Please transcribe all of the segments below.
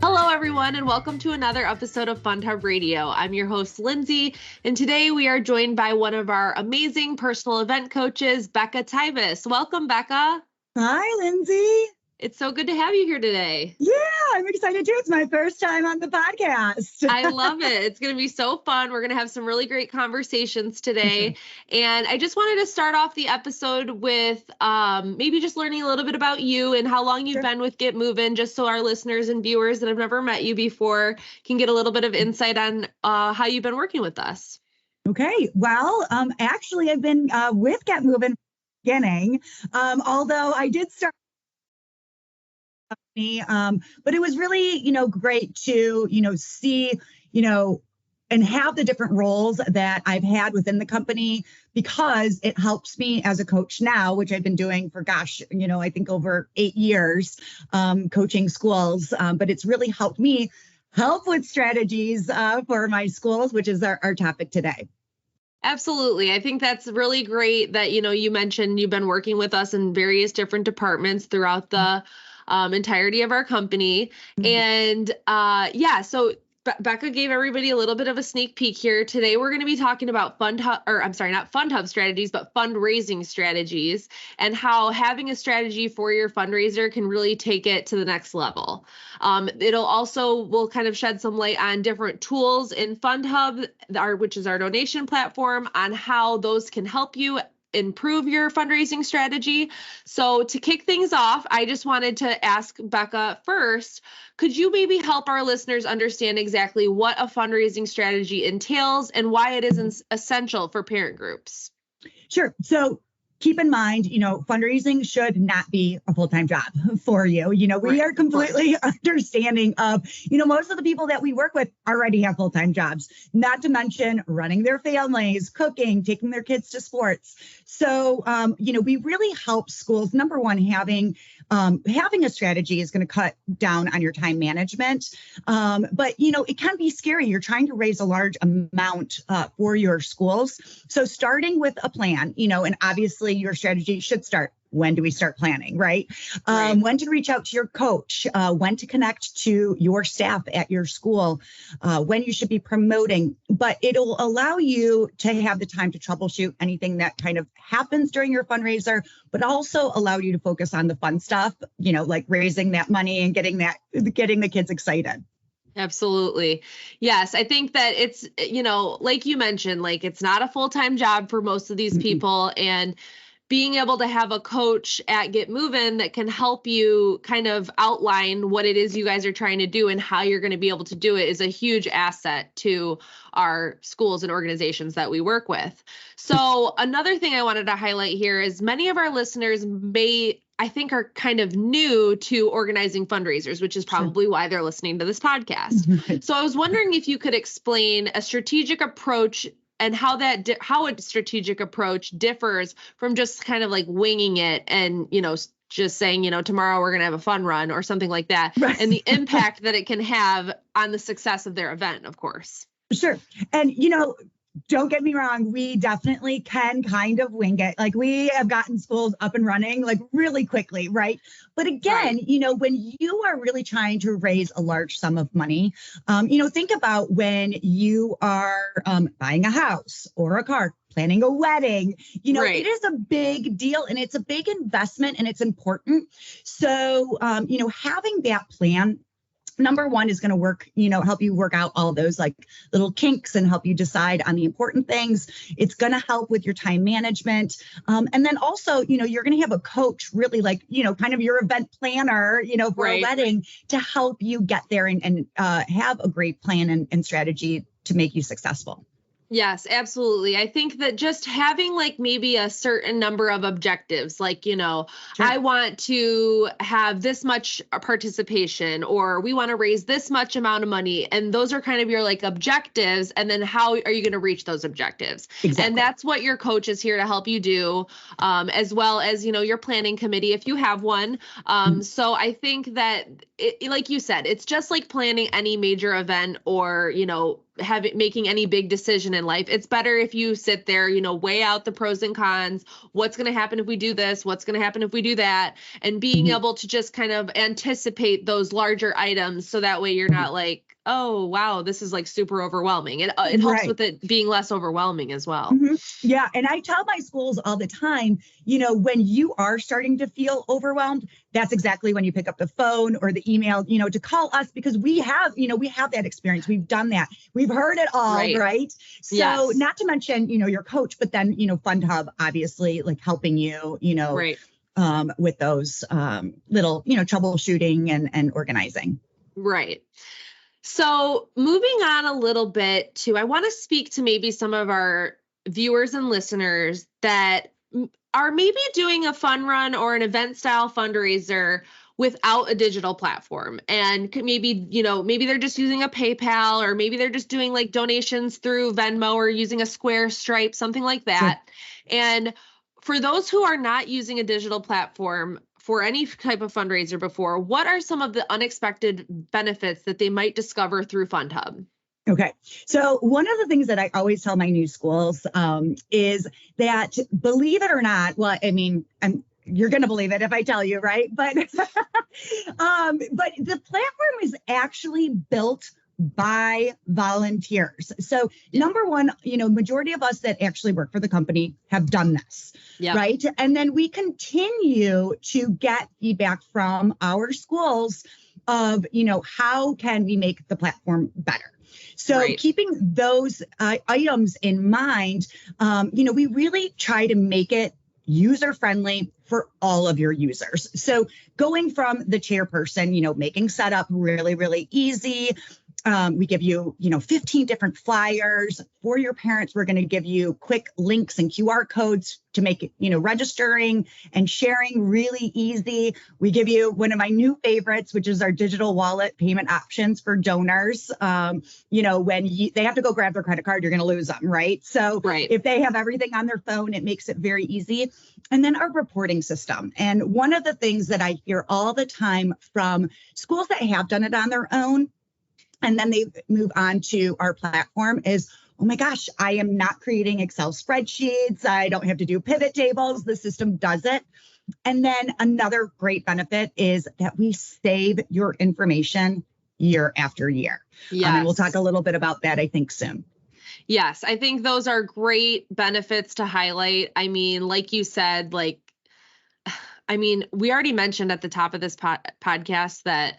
Hello, everyone, and welcome to another episode of Fund Hub Radio. I'm your host, Lindsay, and today we are joined by one of our amazing personal event coaches, Becca Tybus. Welcome, Becca. Hi, Lindsay. It's so good to have you here today. Yeah, I'm excited too. It's my first time on the podcast. I love it. It's going to be so fun. We're going to have some really great conversations today. And I just wanted to start off the episode with maybe just learning a little bit about you and how long you've been with Get Moving, just so our listeners and viewers that have never met you before can get a little bit of insight on how you've been working with us. Okay. Well, actually, I've been with Get Moving from the beginning, although I did start. But it was really, great to, see, and have the different roles that I've had within the company, because it helps me as a coach now, which I've been doing for, I think over 8 years, coaching schools. But it's really helped me help with strategies for my schools, which is our topic today. Absolutely. I think that's really great that, you mentioned you've been working with us in various different departments throughout the entirety of our company. And so Becca gave everybody a little bit of a sneak peek here. Today, we're going to be talking about not Fund Hub strategies, but fundraising strategies, and how having a strategy for your fundraiser can really take it to the next level. We'll kind of shed some light on different tools in Fund Hub, which is our donation platform, on how those can help you improve your fundraising strategy. So to kick things off, I just wanted to ask Becca first, could you maybe help our listeners understand exactly what a fundraising strategy entails and why it is essential for parent groups? Sure. So keep in mind, fundraising should not be a full-time job for you. We are completely understanding of, most of the people that we work with already have full-time jobs, not to mention running their families, cooking, taking their kids to sports. So, we really help schools. Number one, having a strategy is going to cut down on your time management. But, it can be scary. You're trying to raise a large amount for your schools. So starting with a plan, and obviously your strategy should start. When do we start planning, right? When to reach out to your coach, when to connect to your staff at your school, when you should be promoting. But it'll allow you to have the time to troubleshoot anything that kind of happens during your fundraiser, but also allow you to focus on the fun stuff, like raising that money and getting the kids excited. Absolutely. Yes. I think that it's, like you mentioned, like it's not a full-time job for most of these people, and being able to have a coach at Get Moving that can help you kind of outline what it is you guys are trying to do and how you're going to be able to do it is a huge asset to our schools and organizations that we work with. So another thing I wanted to highlight here is many of our listeners I think are kind of new to organizing fundraisers, which is probably why they're listening to this podcast. So I was wondering if you could explain a strategic approach and how a strategic approach differs from just kind of like winging it and, just saying, tomorrow we're going to have a fun run or something like that, and the impact that it can have on the success of their event, of course. Sure. And, don't get me wrong, we definitely can kind of wing it. Like we have gotten schools up and running like really quickly, right? But again, when you are really trying to raise a large sum of money, think about when you are buying a house or a car, planning a wedding, It is a big deal and it's a big investment and it's important. So, having that plan, number one, is going to work, help you work out all those like little kinks and help you decide on the important things. It's going to help with your time management. And then also, you're going to have a coach really like, kind of your event planner, for a wedding to help you get there and have a great plan and strategy to make you successful. Yes, absolutely. I think that just having like maybe a certain number of objectives, like, I want to have this much participation, or we want to raise this much amount of money. And those are kind of your like objectives. And then how are you going to reach those objectives? Exactly. And that's what your coach is here to help you do, as well as, your planning committee, if you have one. So I think that like you said, it's just like planning any major event or, making any big decision in life, it's better if you sit there, weigh out the pros and cons. What's going to happen if we do this? What's going to happen if we do that? And being able to just kind of anticipate those larger items. So that way you're not like, oh, wow, this is like super overwhelming. It helps with it being less overwhelming as well. Yeah. And I tell my schools all the time, when you are starting to feel overwhelmed, that's exactly when you pick up the phone or the email, to call us, because we have that experience. We've done that. We've heard it all, right? So not to mention, your coach, but then, FundHub, obviously, like helping you, with those little, troubleshooting and organizing. Right. So moving on a little bit to, I want to speak to maybe some of our viewers and listeners that are maybe doing a fun run or an event style fundraiser without a digital platform. And maybe, maybe they're just using a PayPal, or maybe they're just doing like donations through Venmo or using a Square, Stripe, something like that. Sure. And for those who are not using a digital platform for any type of fundraiser before, what are some of the unexpected benefits that they might discover through FundHub? Okay. So one of the things that I always tell my new schools is that, believe it or not, well, I mean, you're going to believe it if I tell you, right? But, but the platform is actually built by volunteers. So number one, majority of us that actually work for the company have done this, right? And then we continue to get feedback from our schools of, how can we make the platform better? So keeping those items in mind, we really try to make it user-friendly for all of your users. So going from the chairperson, making setup really, really easy. We give you, 15 different flyers for your parents. We're going to give you quick links and QR codes to make it, registering and sharing really easy. We give you one of my new favorites, which is our digital wallet payment options for donors. When they have to go grab their credit card, you're going to lose them, right? So if they have everything on their phone, it makes it very easy. And then our reporting system. And one of the things that I hear all the time from schools that have done it on their own, and then they move on to our platform, is, oh my gosh, I am not creating Excel spreadsheets. I don't have to do pivot tables. The system does it. And then another great benefit is that we save your information year after year. And we'll talk a little bit about that, I think, soon. Yes, I think those are great benefits to highlight. I mean, like you said, we already mentioned at the top of this podcast that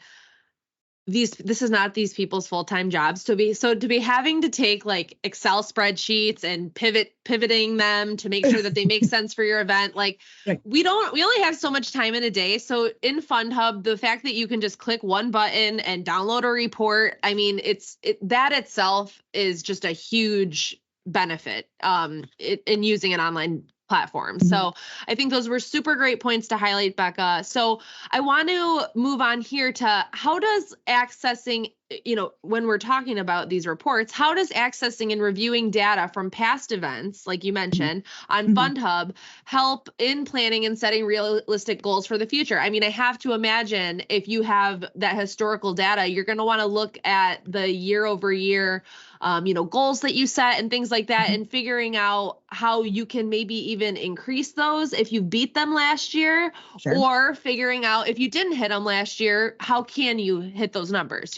this is not these people's full-time jobs to be having to take like Excel spreadsheets and pivoting them to make sure that they make sense for your event. Like we only have so much time in a day. So in FundHub, the fact that you can just click one button and download a report, I mean, that itself is just a huge benefit in using an online platform. So I think those were super great points to highlight, Becca. So I want to move on here to how does accessing, when we're talking about these reports, how does accessing and reviewing data from past events, like you mentioned on FundHub, help in planning and setting realistic goals for the future? I mean, I have to imagine if you have that historical data, you're going to want to look at the year over year goals that you set and things like that, and figuring out how you can maybe even increase those if you beat them last year, or figuring out if you didn't hit them last year, how can you hit those numbers,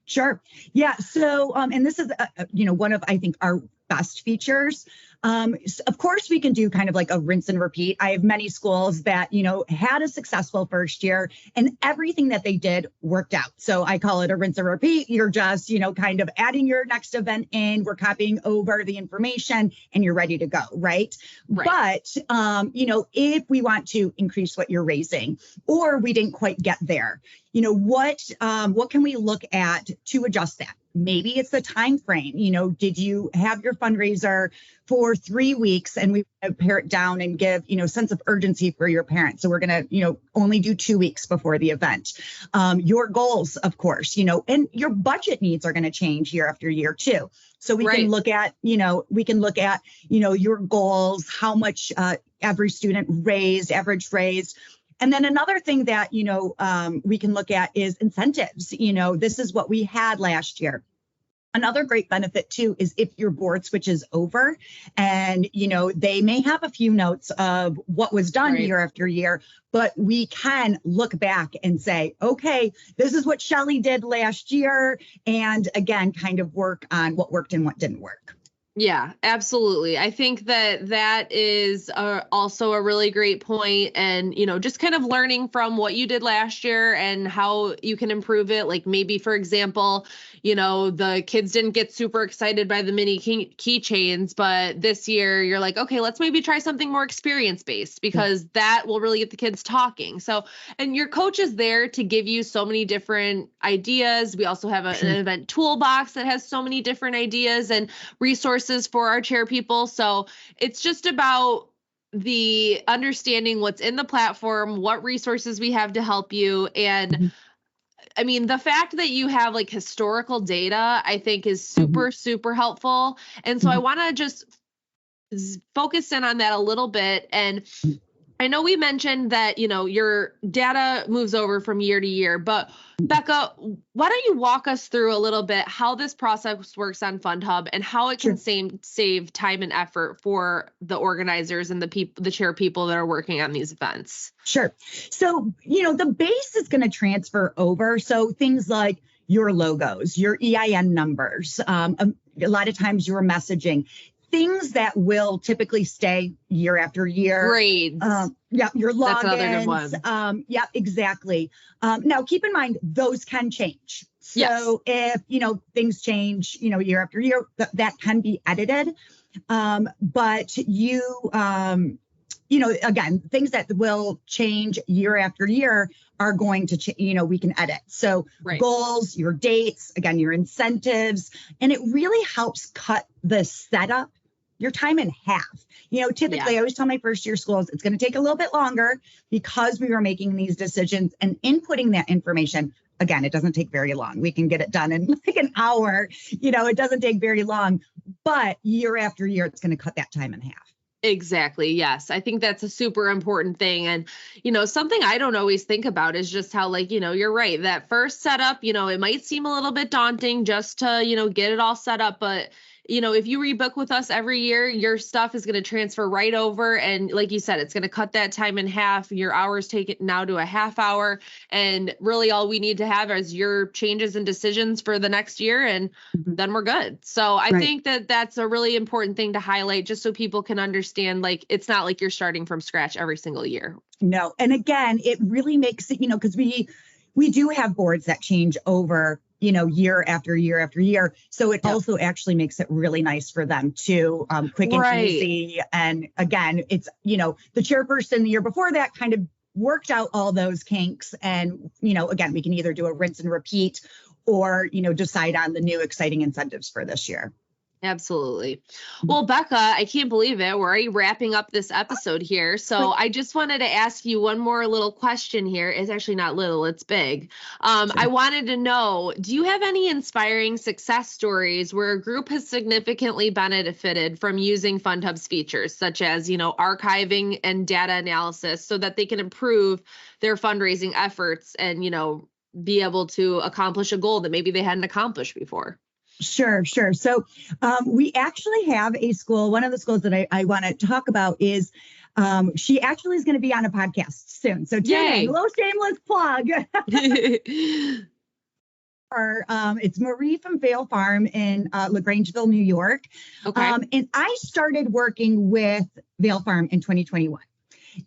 Sure. Yeah. So, and this is, one of, I think, our best features. Of course, we can do kind of like a rinse and repeat. I have many schools that, had a successful first year and everything that they did worked out. So I call it a rinse and repeat. You're just, kind of adding your next event in, we're copying over the information and you're ready to go. Right. But, if we want to increase what you're raising, or we didn't quite get there, what can we look at to adjust that? Maybe it's the time frame. Did you have your fundraiser for 3 weeks and we pare it down and give, sense of urgency for your parents? So we're going to, only do 2 weeks before the event. Your goals, of course, and your budget needs are going to change year after year too. So we can look at, your goals, how much every student raised, average raised. And then another thing that, we can look at is incentives. This is what we had last year. Another great benefit too is if your board switches over and, they may have a few notes of what was done Right. year after year, but we can look back and say, okay, this is what Shelley did last year. And again, kind of work on what worked and what didn't work. Yeah, absolutely. I think that is also a really great point. And, just kind of learning from what you did last year and how you can improve it. Like maybe, for example, the kids didn't get super excited by the mini keychains, but this year you're like, okay, let's maybe try something more experience-based because that will really get the kids talking. So, and your coach is there to give you so many different ideas. We also have an event toolbox that has so many different ideas and resources for our chair people. So it's just about the understanding what's in the platform, what resources we have to help you. And I mean, the fact that you have like historical data, I think is super, super helpful. And so I want to just focus in on that a little bit. And I know we mentioned that, your data moves over from year to year, but Becca, why don't you walk us through a little bit how this process works on FundHub and how it can save time and effort for the organizers and the chair people that are working on these events? Sure. So, the base is going to transfer over. So things like your logos, your EIN numbers, a lot of times your messaging, things that will typically stay year after year. Grades. Your logins. That's another good one. Exactly. Now, keep in mind, those can change. So if, things change, year after year, that can be edited. But again, things that will change year after year are going to, we can edit. So goals, your dates, again, your incentives, and it really helps cut the setup, your time in half. Typically I always tell my first year schools, it's going to take a little bit longer because we were making these decisions and inputting that information. Again, it doesn't take very long. We can get it done in like an hour. It doesn't take very long, but year after year, it's going to cut that time in half. Exactly. Yes. I think that's a super important thing. And, something I don't always think about is just how, like, you're right. That first setup, it might seem a little bit daunting just to, get it all set up. But, if you rebook with us every year, your stuff is going to transfer right over. And like you said, it's going to cut that time in half. Your hours take it now to a half hour. And really all we need to have is your changes and decisions for the next year. And then we're good. So I think that that's a really important thing to highlight just so people can understand, like, it's not like you're starting from scratch every single year. No. And again, it really makes it, because we do have boards that change over, year after year after year. So it also actually makes it really nice for them to quick and easy. And again, it's, the chairperson the year before that kind of worked out all those kinks. And, again, we can either do a rinse and repeat or, decide on the new exciting incentives for this year. Absolutely. Well, Becca, I can't believe it. We're already wrapping up this episode here. So I just wanted to ask you one more little question here. It's actually not little, it's big. I wanted to know, do you have any inspiring success stories where a group has significantly benefited from using FundHub's features, such as, archiving and data analysis so that they can improve their fundraising efforts and, be able to accomplish a goal that maybe they hadn't accomplished before? Sure. So we actually have a school. One of the schools that I want to talk about is she actually is going to be on a podcast soon. So a little shameless plug. It's Marie from Vale Farm in LaGrangeville, New York. Okay. And I started working with Vale Farm in 2021.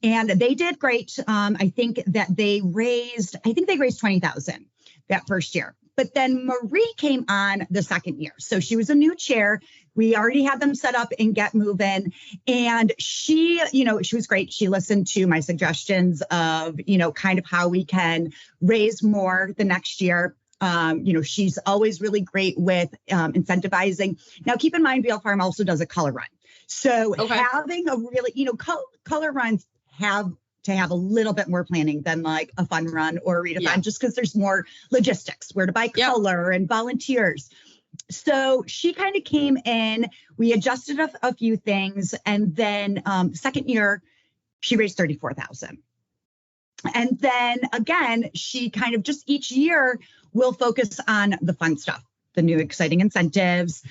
And they did great. I think they raised $20,000 that first year. But then Marie came on the second year. So she was a new chair. We already had them set up and get moving. And she was great. She listened to my suggestions of, kind of how we can raise more the next year. She's always really great with incentivizing. Now, keep in mind, Vale Farm also does a color run. So having a really, color runs have to have a little bit more planning than like a fun run or a readathon, just because there's more logistics, where to buy color and volunteers. So she kind of came in, we adjusted a few things. And then second year, she raised $34,000. And then again, she kind of just each year will focus on the fun stuff. the new exciting incentives.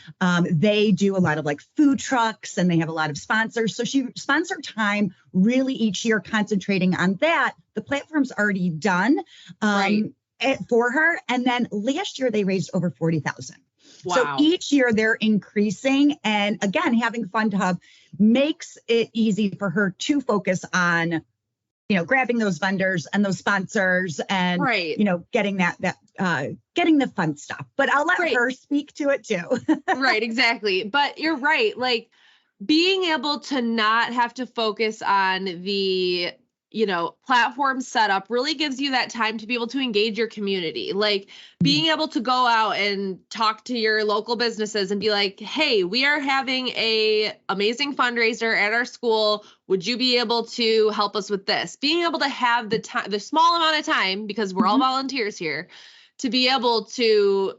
They do a lot of like food trucks and they have a lot of sponsors. So she spends her time really each year concentrating on that. The platform's already done for her. And then last year they raised over 40,000. Wow. So each year they're increasing. And again, having Fund Hub makes it easy for her to focus on, grabbing those vendors and those sponsors and, getting getting the fun stuff. But I'll let her speak to it too. Right, exactly. But you're right. Like being able to not have to focus on the platform setup really gives you that time to be able to engage your community. Like being able to go out and talk to your local businesses and be like, hey, we are having a amazing fundraiser at our school. Would you be able to help us with this? Being able to have the time, the small amount of time, because we're all volunteers here, to be able to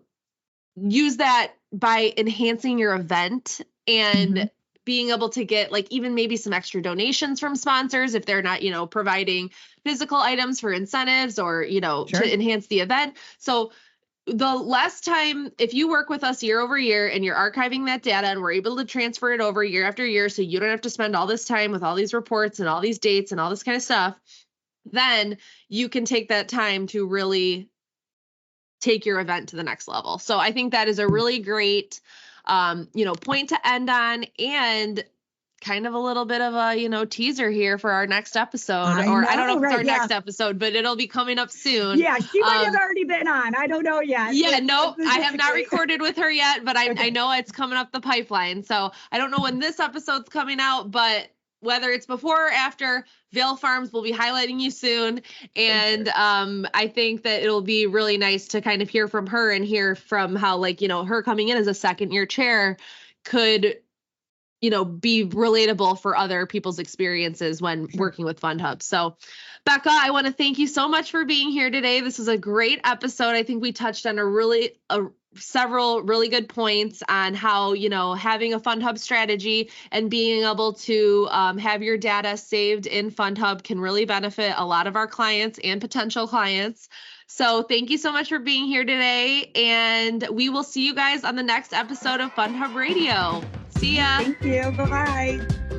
use that by enhancing your event and being able to get like even maybe some extra donations from sponsors if they're not, providing physical items for incentives or, to enhance the event. So the less time, if you work with us year over year and you're archiving that data and we're able to transfer it over year after year, so you don't have to spend all this time with all these reports and all these dates and all this kind of stuff, then you can take that time to really take your event to the next level. So I think that is a really great point to end on, and kind of a little bit of a, teaser here for our next episode. I don't know if it's our next episode, but it'll be coming up soon. Yeah, she might have already been on. I don't know yet. Yeah, no, I have not recorded with her yet, but I know it's coming up the pipeline. So I don't know when this episode's coming out, but whether it's before or after, Vail Farms will be highlighting you soon. And I think that it'll be really nice to kind of hear from her and hear from how, her coming in as a second-year chair could, be relatable for other people's experiences when working with Fund Hub. So, Becca, I want to thank you so much for being here today. This was a great episode. I think we touched on several really good points on how, having a Fund Hub strategy and being able to have your data saved in Fund Hub can really benefit a lot of our clients and potential clients. So thank you so much for being here today. And we will see you guys on the next episode of Fund Hub Radio. See ya. Thank you. Bye-bye.